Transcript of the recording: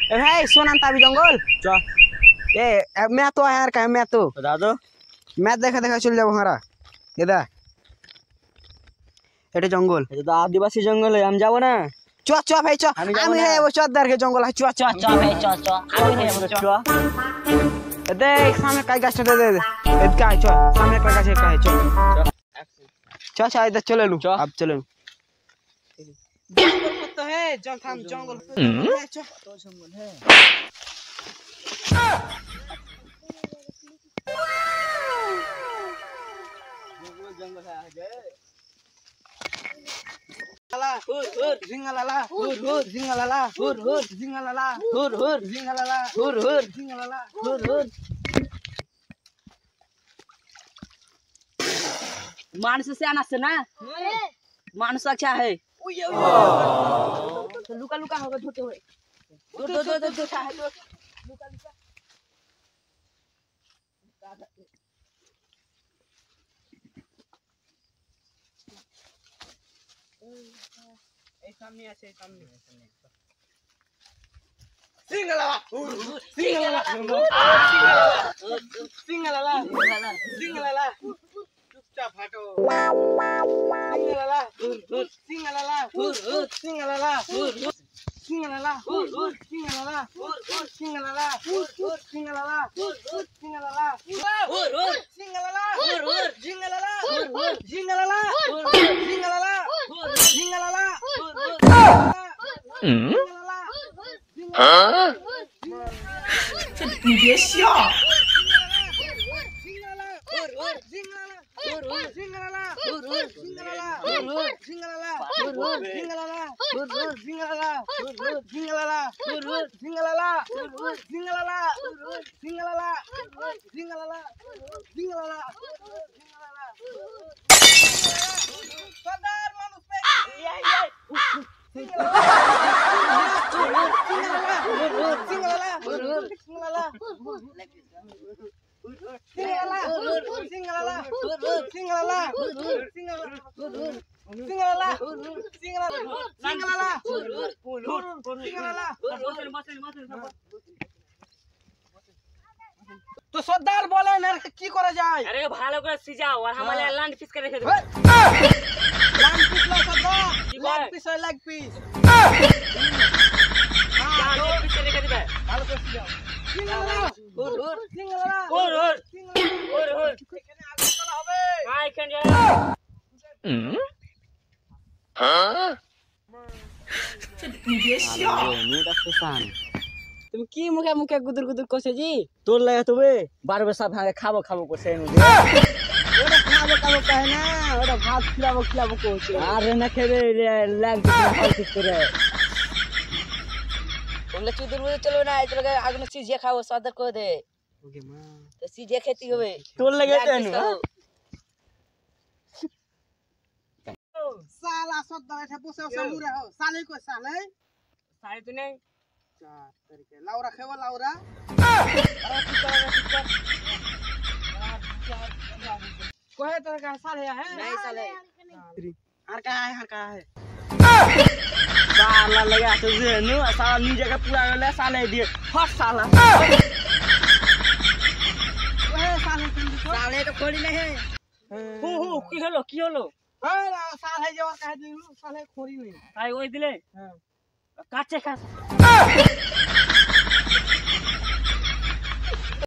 ए भाई सुन ताबी जंगल च ए मैं तो यार का मैं तो बता दो मैं देखा देखा चल जाओ हमारा ये এটা জঙ্গল এটা তো আদিবাসী জঙ্গল हम जाबो ना চ চ ভাই চ আমি হে ও চদার के জঙ্গল চ চ চ ভাই চ চ আমি হে ও চ দেখ সামনে কাই গাছটা দে দে এদ का চ सामने का गाछ का है च च च इधर चले लू अब चले जंगल तो है चल थाम जंगल च तो जंगल है जंगल है आगे हुर जिंगलाला हुर जिंगलाला हुर जिंगलाला हुर जिंगलाला हुर जिंगलाला हुर माणूस से आना से ना माणूस अच्छा है लुका लुका होगा झूठे होए दो है लुका लुका এই সামনে আছে সামনে সিংলালা সিংলালা সিংলালা সিংলালা চুপচাপ হাঁটো সিংলালা সিংলালা সিংলালা সিংলালা সিংলালা সিংলালা সিংলালা সিংলালা সিংলালা জিংলালা জিংলালা জিংলালা जिंगलाला हाँ विदेशिया तो सरदार बोले ना की करा जाए अरे भालो করে সিজাও আর আমালে ল্যান্ড পিস করে রেখে দেব ল্যান্ড পিস লা सरदार ল্যান্ড পিস है लेग पिस हां লেগ পিস রেখে দিবে ভালো করে সিজাও সিংলালা হুর সিংলালা হুর এখানে আগুন জ্বালা হবে হ্যাঁ এখানে হ্যাঁ विदेशिया নুটা সুসান তুমি কি মুখে মুখে গুদুর গুদুর করছে জি তোর লাগে তবে 12 বছর ভাগে খাবো খাবো করছে নুদে ওটা খাবো খাবো কয় না ওটা ভাত খিলাবো কইছে আরে না খেবে লাগ দিতে হয় ঠিক করে বললে চুদুর বুদুর চলবে না এই তোকে আগুন সিজিয়ে খাবো সাদা করে দে ওকে মা তো সিজিয়ে খেতে হবে তোর লাগে তেন साला सरदार एठे बसे समुरे हो साले को साले साले तो नहीं 4 तरीके लाउरा खेवा लाउरा कोहे तो का साले है नहीं साले हर का है साला लगा तो जेनु साला नी जगह पूरा ले साले दिए फट साला कोहे साले साले तो खोली नहीं है হু কি হলো हां साले जो कह दिलु साले खोरी नहीं তাই ওই দিলে हां কাছে কাছে